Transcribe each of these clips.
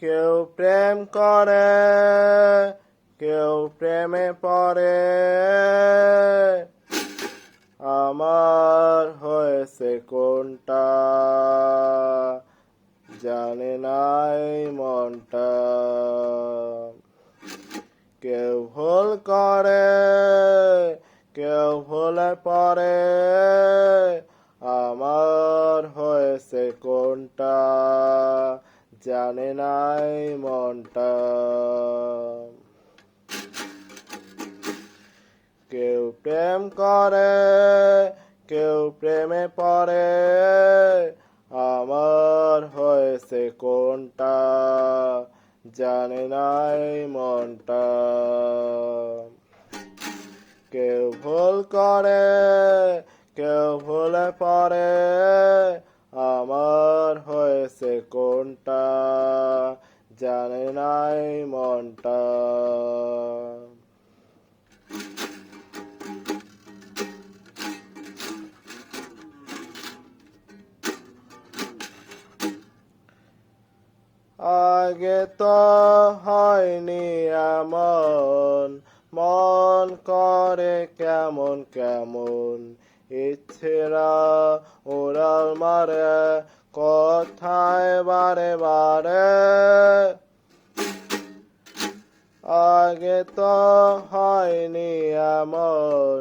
কেউ প্রেম করে, কেউ প্রেমে পড়ে, আমার হয়েছে কোনটা জানে নাই মনটা। কেউ ভুল করে, কেউ ভুলে পড়ে, আমার হয়েছে কোনটা জানে নাই মনটা। কেউ প্রেম করে, কেউ প্রেমে পড়ে, আমার হয়েছে কোনটা জানে নাই মনটা। কেউ ভুল করে, কেউ ভুলে পড়ে, আমার হয়েছে কোনটা জানে নাই মনটা। আগে তো হয়নি এমন, মন করে কেমন কেমন, ইচ্ছেরা উড়াল মারে কথায় বারে বারে। আগে তো হয়নি এমন,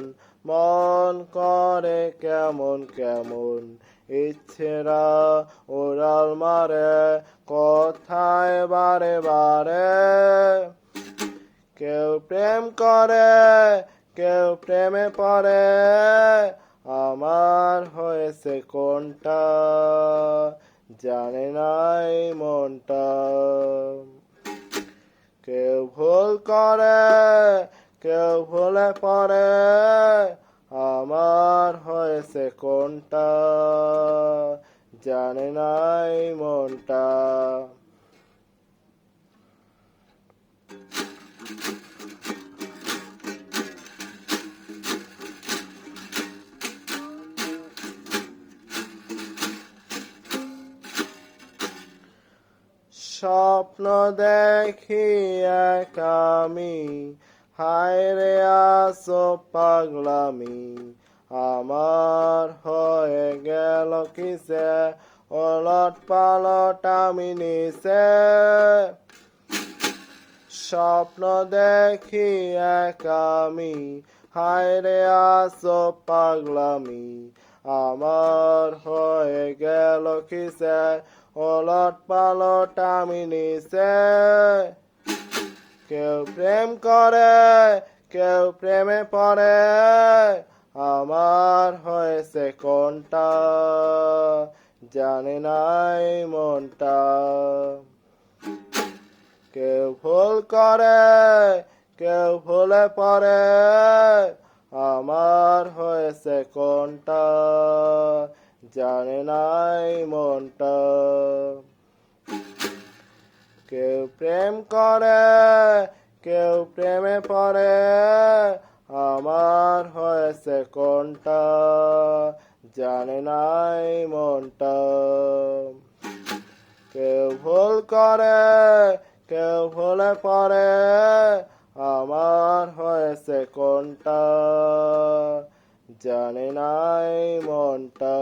মন করে কেমন কেমন, ইচ্ছেরা উড়াল মারে কথায় বারে বারে। কেউ প্রেম করে, কেউ প্রেমে পড়ে, আমার হয়েছে কোনটা জানে নাই মনটা। কেউ ভুল করে, কেউ ভুলে পড়ে, আমার হয়েছে কোনটা জানে নাই মনটা। স্বপ্ন দেখি এক আমি, হায় রে আসো পাগলামি, আমার হয়ে গেল কিসে ওলট পালট আমি নিচে। স্বপ্ন দেখি এক আমি, হায় রে আসো পাগলামি, আমার হয়ে গেল কিসে ওলট পালট আমি নিচে। কেউ প্রেম করে, কেউ প্রেমে পড়ে, আমার হয়েছে কোনটা জানে নাই মনটা। কেউ ভুল করে, কেউ ভুলে পড়ে, আমার হয়েছে কোনটা জানে নাই মনটা। কেউ প্রেম করে, কেউ প্রেমে পড়ে, আমার হয়েছে কোনটা জানে নাই মনটা। কেউ ভুল করে, কেউ ভুলে পড়ে, আমার হয়েছে কোনটা জানে নাই মনটা।